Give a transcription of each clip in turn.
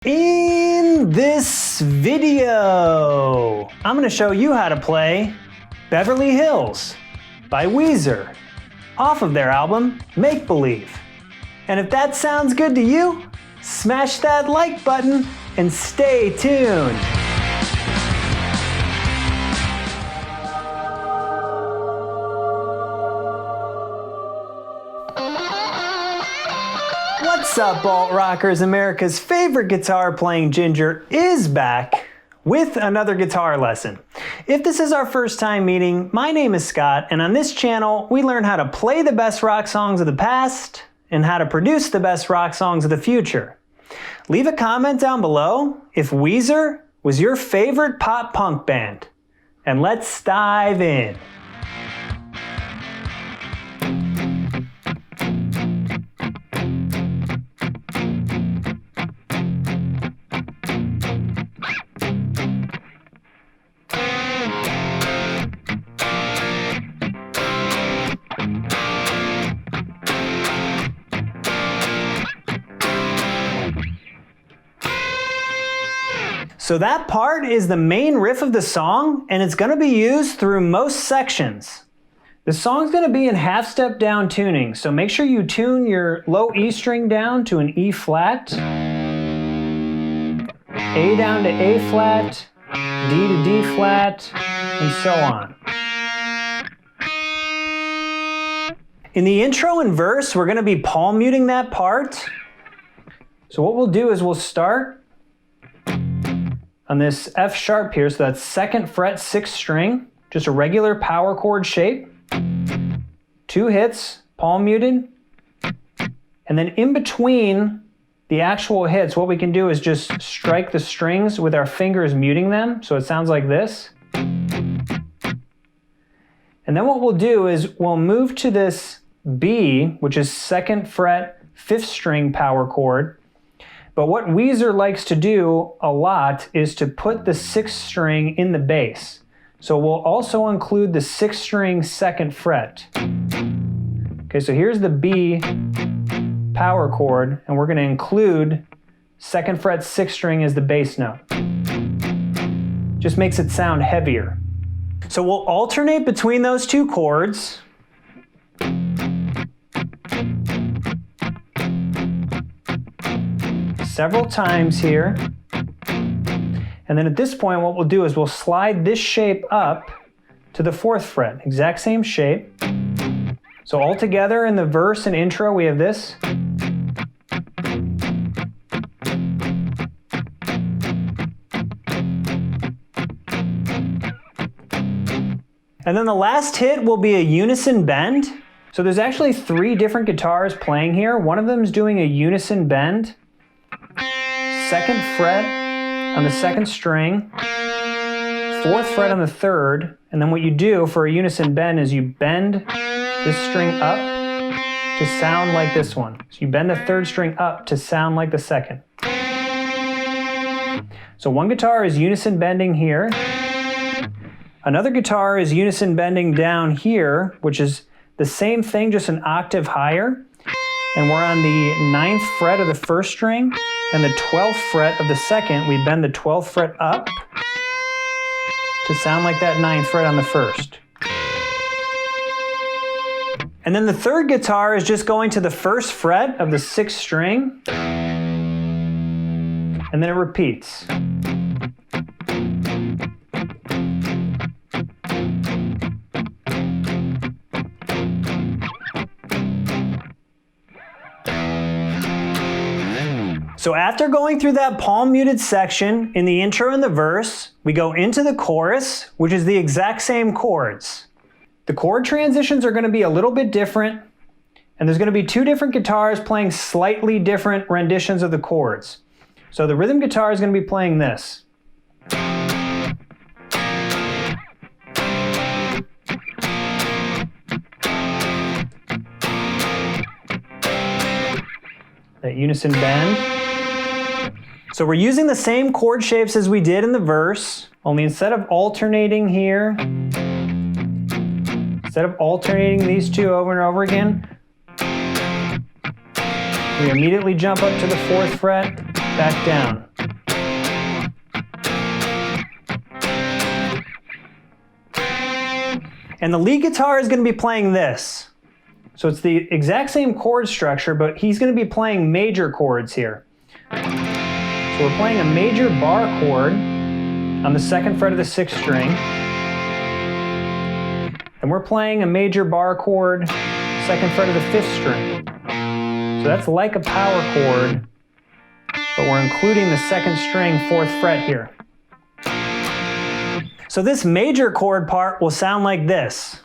In this video, I'm going to show you how to play Beverly Hills by Weezer off of their album Make Believe. And if that sounds good to you, smash that like button and stay tuned. What's up, alt rockers? America's favorite guitar playing ginger is back with another guitar lesson. If this is our first time meeting, my name is Scott, and on this channel we learn how to play the best rock songs of the past and how to produce the best rock songs of the future. Leave a comment down below if Weezer was your favorite pop punk band, and let's dive in. So that part is the main riff of the song, and it's going to be used through most sections. The song's going to be in half-step down tuning, so make sure you tune your low E string down to an E flat, A down to A flat, D to D flat, and so on. In the intro and verse, we're going to be palm muting that part. So what we'll do is we'll start on this F sharp here, so that's 2nd fret 6th string, just a regular power chord shape. 2 hits, palm muted. And then in between the actual hits, what we can do is just strike the strings with our fingers muting them, so it sounds like this. And then what we'll do is we'll move to this B, which is 2nd fret 5th string power chord. But what Weezer likes to do a lot is to put the 6th string in the bass. So we'll also include the 6th string 2nd fret. Okay, so here's the B power chord, and we're going to include 2nd fret 6th string as the bass note. Just makes it sound heavier. So we'll alternate between those two chords. Several times here. And then at this point, what we'll do is we'll slide this shape up to the 4th fret, exact same shape. So all together in the verse and intro, we have this. And then the last hit will be a unison bend. So there's actually 3 different guitars playing here. One of them is doing a unison bend. 2nd fret on the 2nd string, 4th fret on the 3rd, and then what you do for a unison bend is you bend this string up to sound like this one. So you bend the 3rd string up to sound like the 2nd. So one guitar is unison bending here. Another guitar is unison bending down here, which is the same thing, just an octave higher. And we're on the 9th fret of the 1st string and the 12th fret of the 2nd. We bend the 12th fret up to sound like that 9th fret on the 1st. And then the 3rd guitar is just going to the 1st fret of the 6th string, and then it repeats. So after going through that palm muted section in the intro and the verse, we go into the chorus, which is the exact same chords. The chord transitions are going to be a little bit different, and there's going to be 2 different guitars playing slightly different renditions of the chords. So the rhythm guitar is going to be playing this. That unison bend. So we're using the same chord shapes as we did in the verse, only instead of alternating here, instead of alternating these two over and over again, we immediately jump up to the 4th fret, back down. And the lead guitar is going to be playing this. So it's the exact same chord structure, but he's going to be playing major chords here. So we're playing a major bar chord on the 2nd fret of the 6th string. And we're playing a major bar chord, 2nd fret of the 5th string. So that's like a power chord, but we're including the 2nd string, 4th fret here. So this major chord part will sound like this.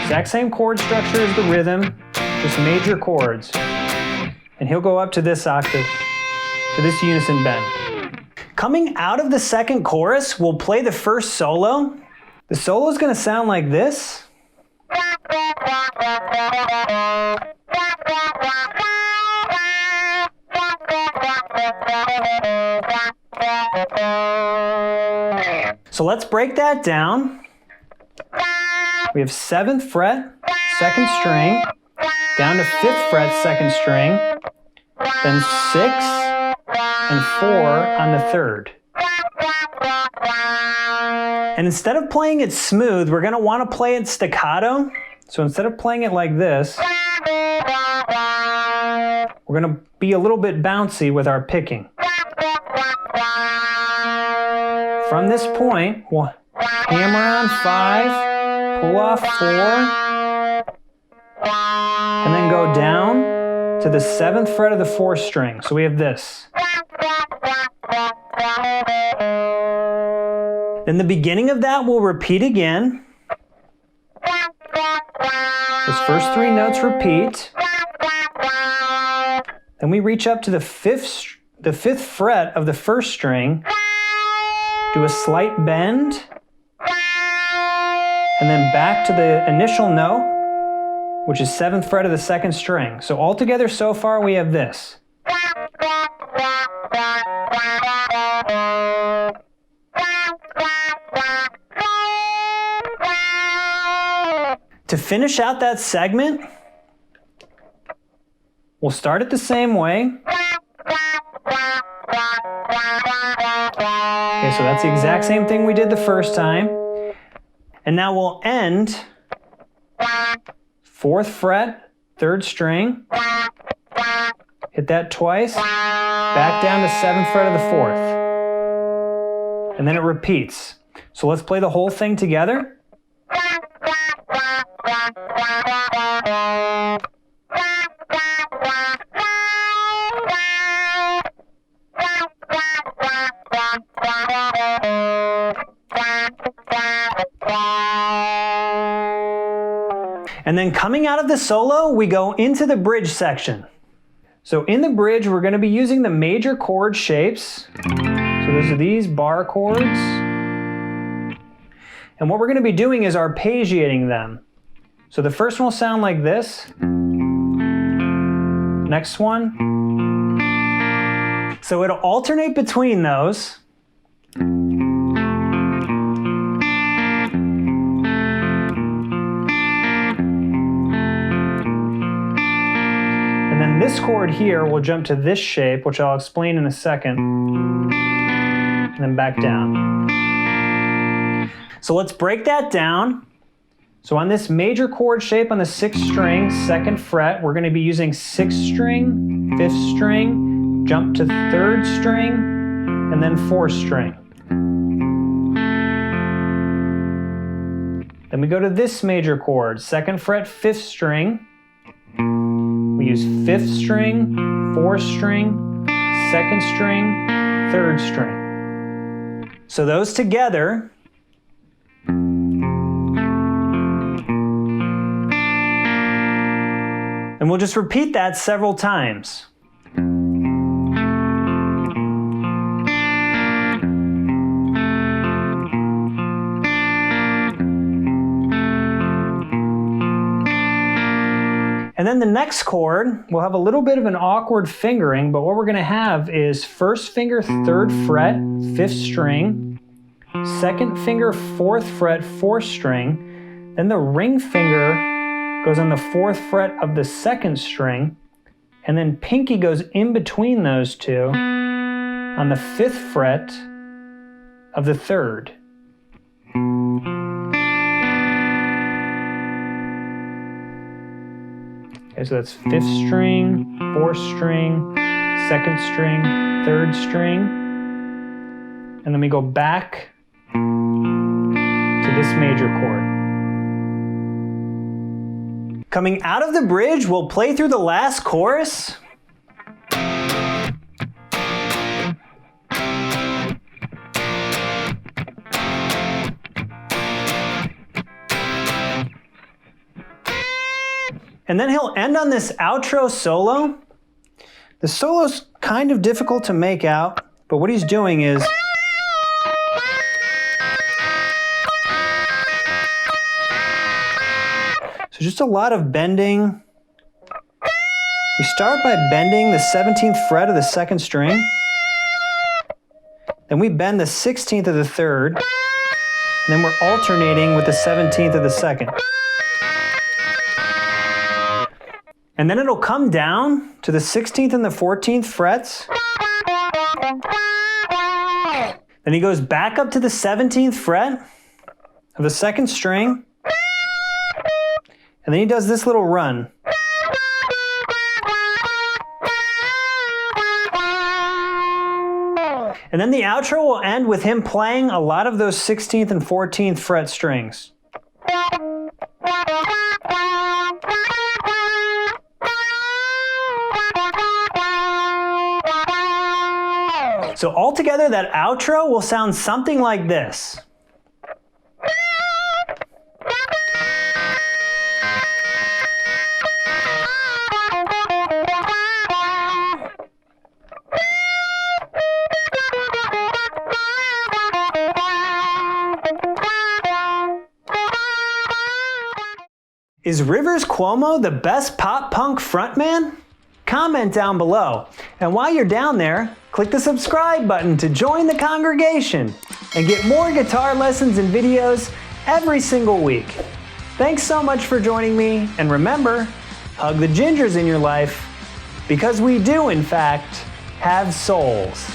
Exact same chord structure as the rhythm, just major chords. And he'll go up to this octave, to this unison bend. Coming out of the 2nd chorus, we'll play the first solo. The solo is going to sound like this. So let's break that down. We have 7th fret, 2nd string, down to 5th fret, 2nd string, then 6 and 4 on the 3rd. And instead of playing it smooth, we're going to want to play it staccato. So instead of playing it like this, we're going to be a little bit bouncy with our picking. From this point, we'll hammer on 5, pull off 4, and then go down to the 7th fret of the 4th string. So we have this. Then the beginning of that will repeat again. Those first 3 notes repeat. Then we reach up to the 5th fret of the 1st string, do a slight bend, and then back to the initial note, which is 7th fret of the 2nd string. So altogether so far we have this. To finish out that segment, we'll start it the same way. Okay, so that's the exact same thing we did the first time. And now we'll end 4th fret, 3rd string, hit that twice, back down to 7th fret of the 4th. And then it repeats. So let's play the whole thing together. And then coming out of the solo, we go into the bridge section. So in the bridge, we're going to be using the major chord shapes. So those are these bar chords. And what we're going to be doing is arpeggiating them. So the first one will sound like this. Next one. So it'll alternate between those. And then this chord here will jump to this shape, which I'll explain in a second. And then back down. So let's break that down. So on this major chord shape on the 6th string, 2nd fret, we're going to be using 6th string, 5th string, jump to 3rd string, and then 4th string. Then we go to this major chord, 2nd fret, 5th string. We use 5th string, 4th string, 2nd string, 3rd string. So those together. And we'll just repeat that several times. And then the next chord, we'll have a little bit of an awkward fingering, but what we're going to have is 1st finger, 3rd fret, 5th string, 2nd finger, 4th fret, 4th string, then the ring finger goes on the 4th fret of the 2nd string, and then pinky goes in between those two on the 5th fret of the 3rd. Okay, so that's 5th string, 4th string, 2nd string, 3rd string, and then we go back to this major chord. Coming out of the bridge, we'll play through the last chorus. And then he'll end on this outro solo. The solo's kind of difficult to make out, but what he's doing is just a lot of bending. We start by bending the 17th fret of the 2nd string. Then we bend the 16th of the 3rd. And then we're alternating with the 17th of the 2nd. And then it'll come down to the 16th and the 14th frets. Then he goes back up to the 17th fret of the 2nd string. And then he does this little run. And then the outro will end with him playing a lot of those 16th and 14th fret strings. So altogether, that outro will sound something like this. Is Rivers Cuomo the best pop-punk frontman? Comment down below. And while you're down there, click the subscribe button to join the congregation and get more guitar lessons and videos every single week. Thanks so much for joining me, and remember, hug the gingers in your life, because we do, in fact, have souls.